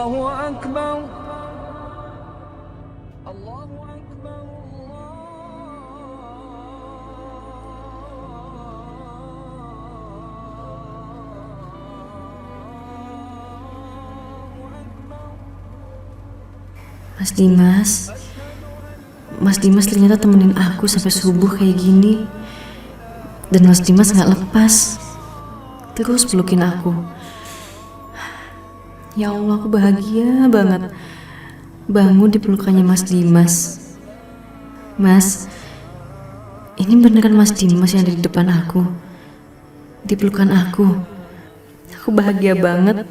Allahu Akbar. Allahu Akbar. Mas Dimas, Mas Dimas ternyata temenin aku sampai subuh kayak gini. Dan Mas Dimas gak lepas, terus pelukin aku. Ya Allah, aku bahagia banget bangun di pelukannya Mas Dimas. Mas, ini beneran Mas Dimas yang ada di depan aku, di pelukan aku. Aku bahagia banget.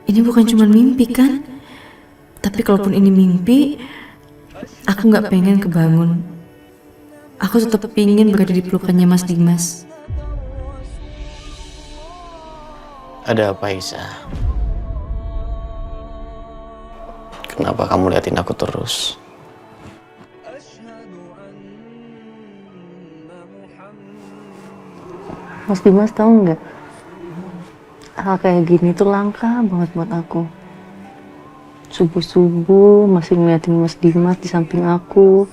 Ini bukan cuma mimpi kan? Tapi kalaupun ini mimpi, aku gak pengen kebangun. Aku tetap ingin berada di pelukannya Mas Dimas. Ada apa, Isa? Kenapa kamu liatin aku terus? Mas Dimas tahu nggak? Hal kayak gini tuh langka banget buat aku. Subuh-subuh masih ngeliatin Mas Dimas di samping aku.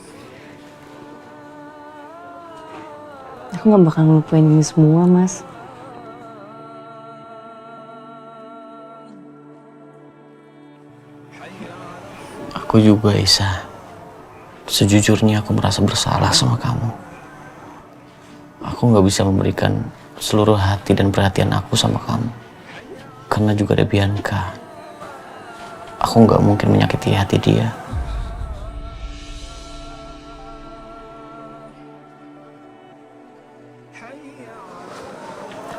Aku nggak bakal ngelupain ini semua, Mas. Aku juga, Isa. Sejujurnya aku merasa bersalah sama kamu. Aku nggak bisa memberikan seluruh hati dan perhatian aku sama kamu. Karena juga ada Bianca. Aku nggak mungkin menyakiti hati dia.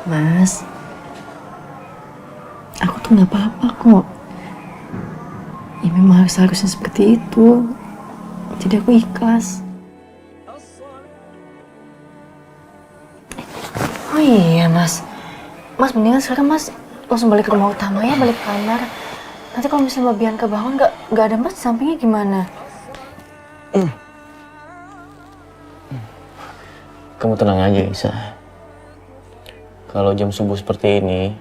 Mas, aku tuh nggak apa-apa kok. Ya memang harusnya seperti itu. Jadi aku ikhlas. Oh iya Mas, mendingan sekarang Mas langsung balik ke rumah utama ya, balik ke kamar. Nanti kalau misalnya Mbak Bianca bangun nggak ada Mas di sampingnya gimana? Kamu tenang aja, Isa. Kalau jam subuh seperti ini,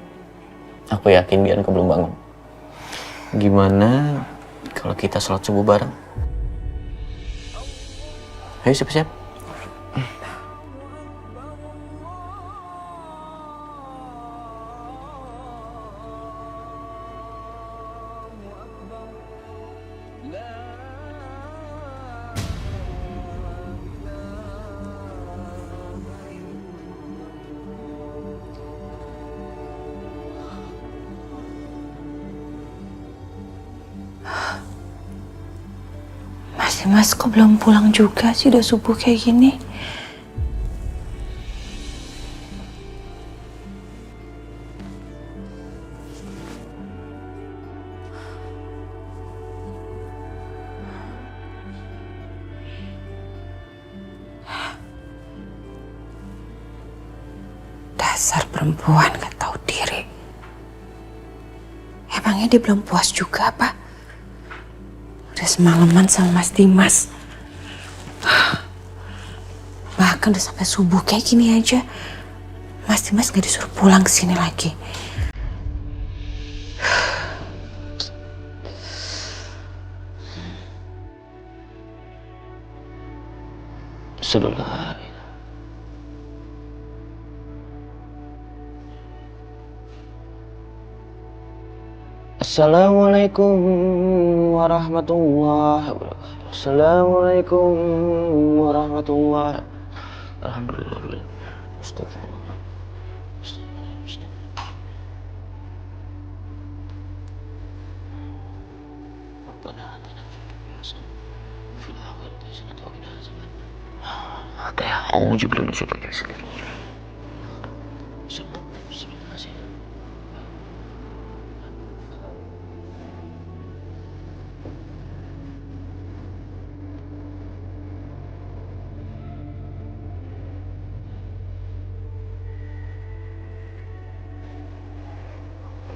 aku yakin Bianca belum bangun. Gimana kalau kita sholat subuh bareng? Ayo siap-siap. Mas, kok belum pulang juga sih, udah subuh kayak gini? Dasar perempuan gak tahu diri. Emangnya dia belum puas juga apa? Udah semalaman sama Mas Dimas. Bahkan udah sampai subuh kayak gini aja. Mas Dimas gak disuruh pulang ke sini lagi. Sudah. Assalamualaikum warahmatullahi wabarakatuh. Assalamualaikum warahmatullahi. Alhamdulillah. Astagfirullah.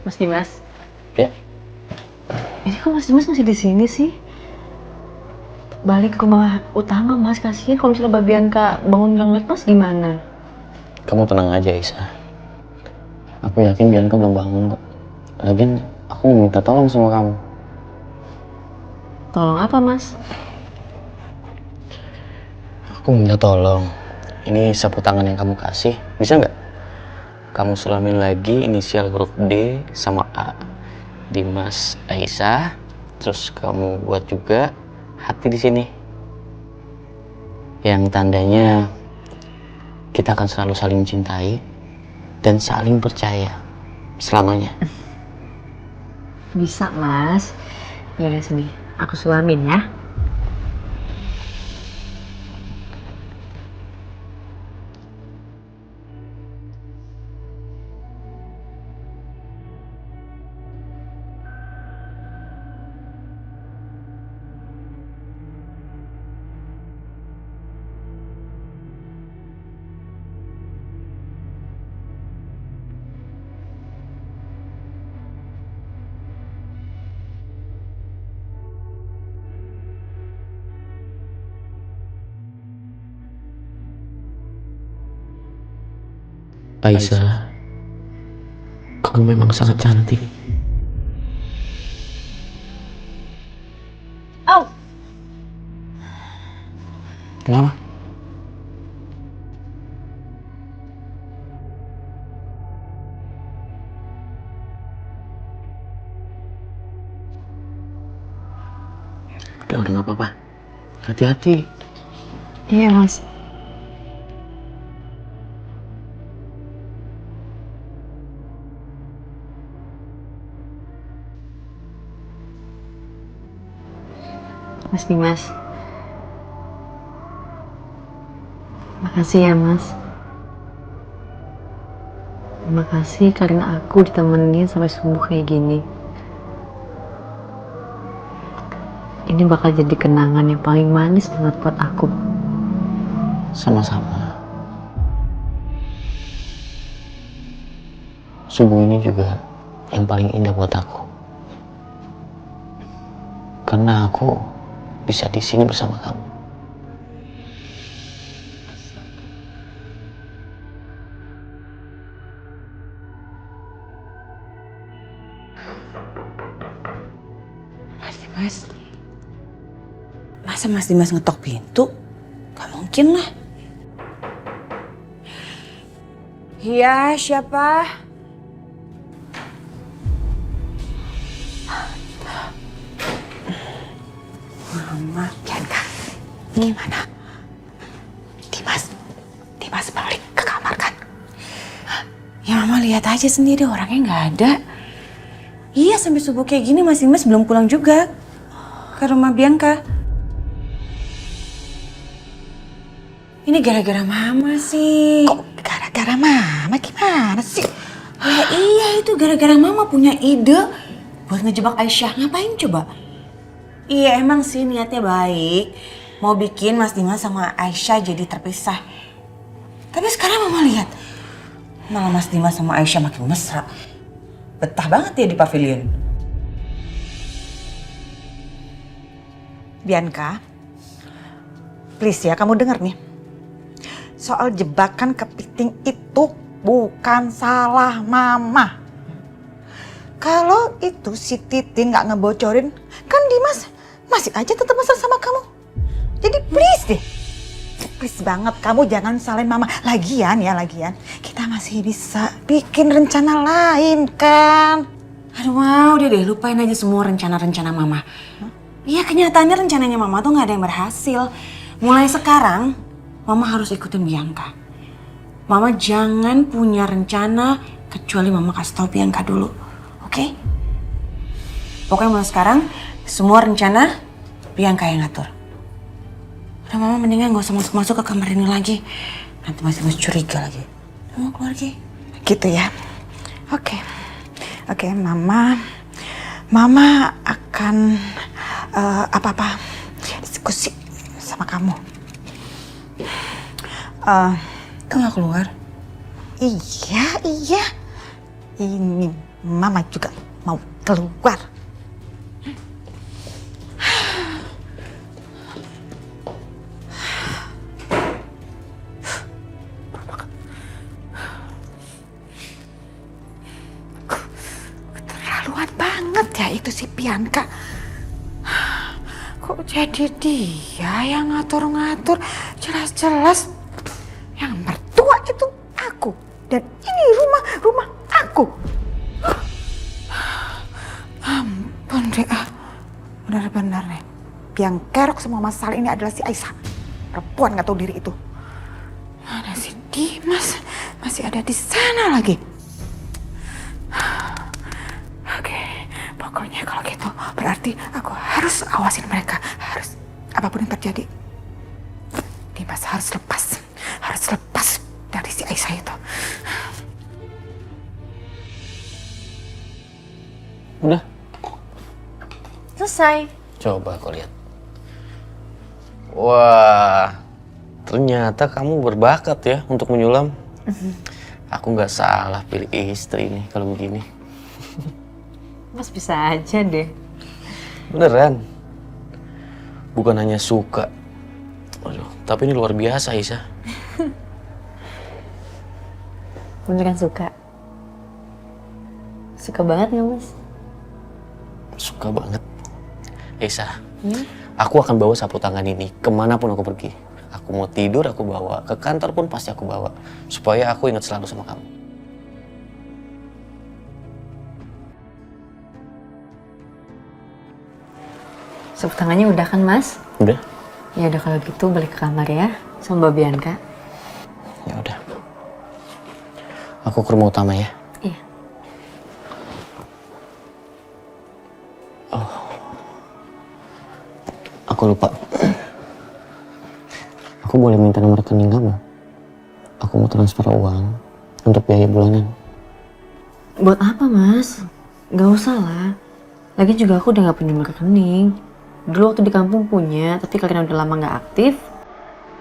Mas Dimas, Ya, ini kok Mas Dimas masih di sini sih? Balik ke rumah utama Mas, kasihan kalau misalnya Mbak Bianca bangun nggak ngeliat Mas gimana? kamu tenang aja, Isa. Aku yakin Bianca belum bangun kok. Lagian Aku mau minta tolong sama kamu. Tolong apa, Mas? Aku minta tolong. Ini sapu tangan yang kamu kasih, bisa nggak? Kamu sulamin lagi inisial huruf D sama A. Dimas Aisyah. Terus kamu buat juga hati di sini. Yang tandanya kita akan selalu saling mencintai dan saling percaya selamanya. Bisa, Mas. Yaudah sini, aku sulamin ya. Aisyah, kamu memang sangat cantik. Oh, Kenapa? Udah nggak apa-apa. Hati-hati. iya, Mas. Mas Dimas. Makasih ya, Mas. Terima kasih karena aku ditemenin sampai subuh kayak gini. Ini bakal jadi kenangan yang paling manis banget buat aku. Sama-sama. Subuh ini juga yang paling indah buat aku. Karena aku bisa di sini bersama kamu. Mas Dimas, masa Mas Dimas ngetok pintu? Gak mungkin lah. Iya, siapa? Mama, Bianca, gimana? Dimas balik ke kamar kan? Ya Mama lihat aja sendiri, orangnya nggak ada. Iya, sampai subuh kayak gini Mas Dimas belum pulang juga ke rumah Bianca. Ini gara-gara Mama sih. Kok gara-gara Mama? Gimana sih? Ya iya, itu gara-gara Mama punya ide buat ngejebak Aisyah. Ngapain coba? Iya emang sih niatnya baik. Mau bikin Mas Dimas sama Aisyah jadi terpisah. Tapi sekarang Mama lihat, malah Mas Dimas sama Aisyah makin mesra. Betah banget ya di pavilion. Bianca, please ya kamu denger nih. Soal jebakan kepiting itu bukan salah Mama. Kalau itu si Titi nggak ngebocorin, kan Dimas masih aja tetap mesra sama kamu. Jadi please deh. Please banget, kamu jangan salahin Mama. Lagian, kita masih bisa bikin rencana lain kan. Aduh, wow, udah deh lupain aja semua rencana-rencana Mama. Iya, kenyataannya rencananya Mama tuh nggak ada yang berhasil. Mulai sekarang, Mama harus ikutin Bianca. Mama jangan punya rencana kecuali Mama kasih tahu Bianca dulu, oke? Pokoknya mulai sekarang, semua rencana Bianca yang ngatur. Udah Mama mendingan gak usah masuk-masuk ke kamar ini lagi. Nanti masih curiga lagi. Mau keluar lagi. Gitu ya. Oke, Mama akan apa-apa diskusi sama kamu. Kok gak keluar? Iya. Ini Mama juga mau keluar. Keterlaluan banget. banget ya itu si Bianca. Kok jadi dia yang ngatur-ngatur? Jelas-jelas yang mertua itu aku. Dan ini rumah aku. Ampun deh, benar-benar nih. Yang kerok semua masalah ini adalah si Aisyah. Perempuan gak tahu diri itu. Mana si Dimas? Masih ada di sana lagi. Oke, pokoknya kalau gitu berarti aku harus awasin mereka. Harus, apapun yang terjadi. Dimas harus lepas dari si Aisyah itu. Udah? Selesai. Coba kau lihat. Wah, ternyata kamu berbakat ya untuk menyulam. Aku nggak salah pilih istri nih kalau begini. Mas bisa aja deh. Beneran. Bukan hanya suka. Aduh, tapi ini luar biasa, Isa. Beneran suka? Suka banget nggak, Mas? Suka banget. Isa, aku akan bawa sapu tangan ini kemanapun aku pergi. Aku mau tidur, aku bawa. Ke kantor pun pasti aku bawa. Supaya aku ingat selalu sama kamu. Sapu tangannya udah kan, Mas? Udah? Ya udah kalau gitu balik ke kamar ya sama Mbak Bianca. Ya udah. Aku ke rumah utama ya. Iya. Aku lupa. Aku boleh minta nomor rekening kamu? Aku mau transfer uang untuk biaya bulanan. Buat apa, Mas? Gak usah lah. Lagi juga aku udah gak punya nomor rekening. Dulu waktu di kampung punya, tapi karena udah lama gak aktif.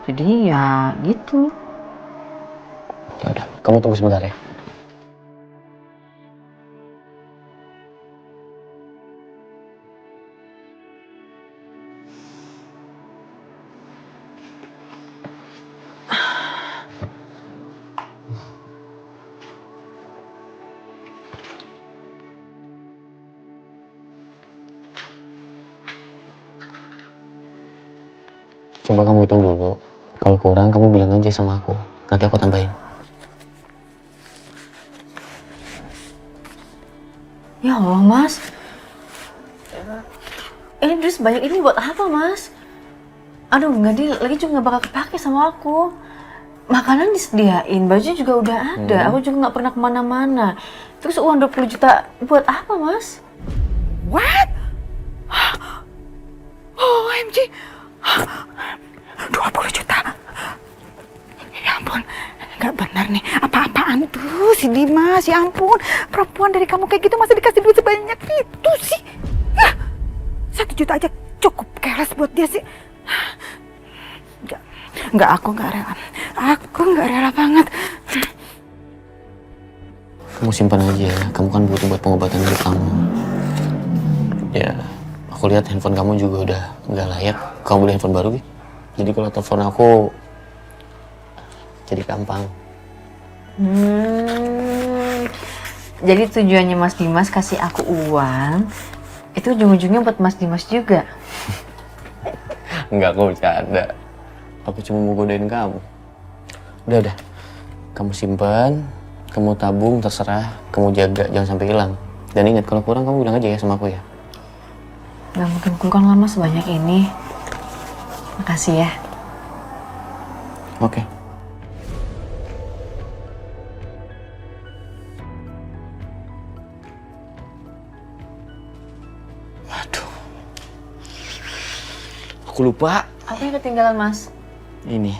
Jadi ya gitu. Ya udah, kamu tunggu sebentar ya. Coba kamu hitung dulu. Kalau kurang kamu bilang aja sama aku. Nanti aku tambahin. Ya Allah, Mas. Ini duit sebanyak ini buat apa, Mas? Aduh, nggak deal. Lagi juga nggak bakal kepake sama aku. Makanan disediain, baju juga udah ada. Aku juga nggak pernah kemana-mana. Terus uang 20 juta buat apa, Mas? What? OMG. 20 juta. Ya ampun, nggak benar nih. Apa-apaan tuh si Dimas, ya ampun. Perempuan dari kamu kayak gitu masih dikasih duit sebanyak itu sih. 1 juta aja cukup keles buat dia sih. Nggak, aku nggak rela. Aku nggak rela banget. Kamu simpan aja ya. Kamu kan butuh buat pengobatan hidup kamu. Ya, aku lihat handphone kamu juga udah nggak layak. Kamu beli handphone baru, Bi? Jadi kalau telepon aku jadi gampang. Jadi tujuannya Mas Dimas kasih aku uang itu ujung-ujungnya buat Mas Dimas juga. Enggak, aku bercanda. Aku cuma mau godain kamu. Udah. Kamu simpan, kamu tabung, terserah. Kamu jaga, jangan sampai hilang. Dan ingat, kalau kurang kamu bilang aja ya sama aku ya. Gak mungkin kurang lama sebanyak ini. Makasih ya. Oke. Waduh. Aku lupa. Apa yang ketinggalan, Mas? Ini.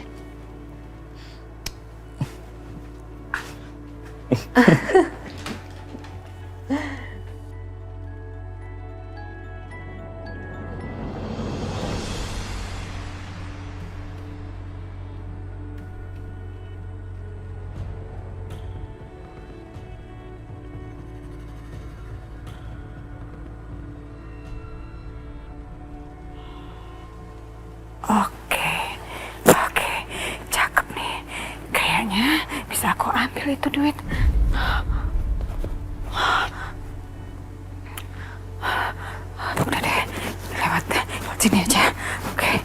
Oke, cakep nih. Kayaknya bisa aku ambil itu duit. Sini aja. Oke.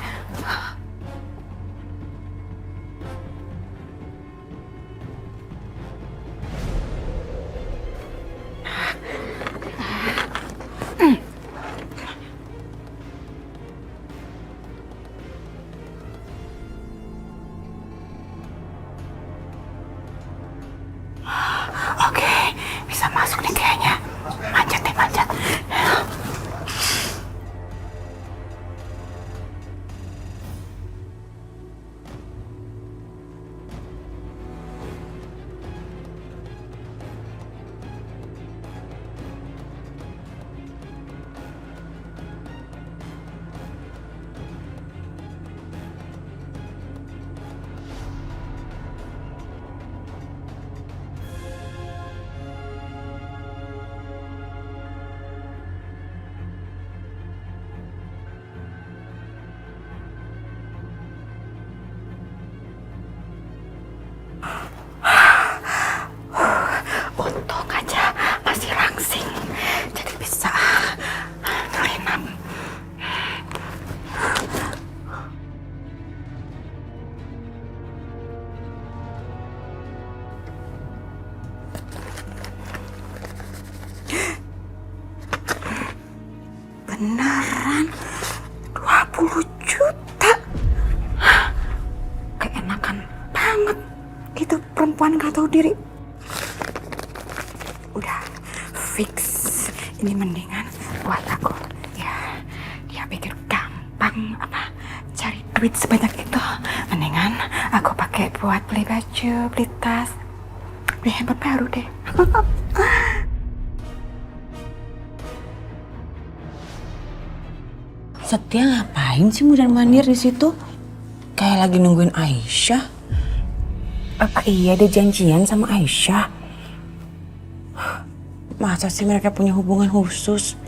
Oke, bisa masuk nih kayaknya. Manjat deh, manjat. Untung aja masih langsing, jadi bisa nyelinap. Beneran 20 juta. Keenakan banget. Itu perempuan gak tahu diri. Udah fix. Ini mendingan buat aku. Ya, dia pikir gampang apa cari duit sebanyak itu. Mendingan aku pakai buat beli baju, beli tas, beli handphone baru deh. Setia ngapain sih mundar-mandir di situ? Kayak lagi nungguin Aisyah. Apa iya dia janjian sama Aisyah? Masa sih mereka punya hubungan khusus?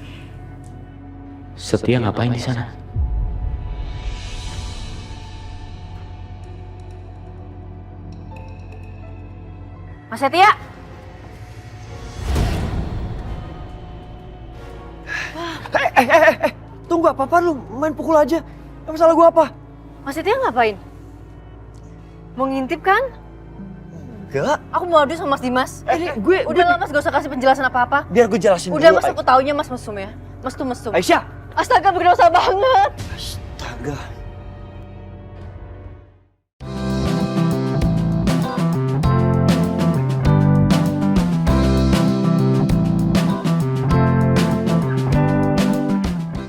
Setia ngapain di sana? Mas Setia! Tunggu apa lu? Main pukul aja. Masalah gua apa? Mas Setia ngapain? Mau ngintip kan? Enggak. Aku mau adu sama Mas Dimas. Udah lah Mas, gak usah kasih penjelasan apa-apa. Biar gue jelasin Udah dulu. Mas, aku taunya Mas mesum ya. Mas tuh mesum. Aisyah. Astaga, berdosa banget. Astaga.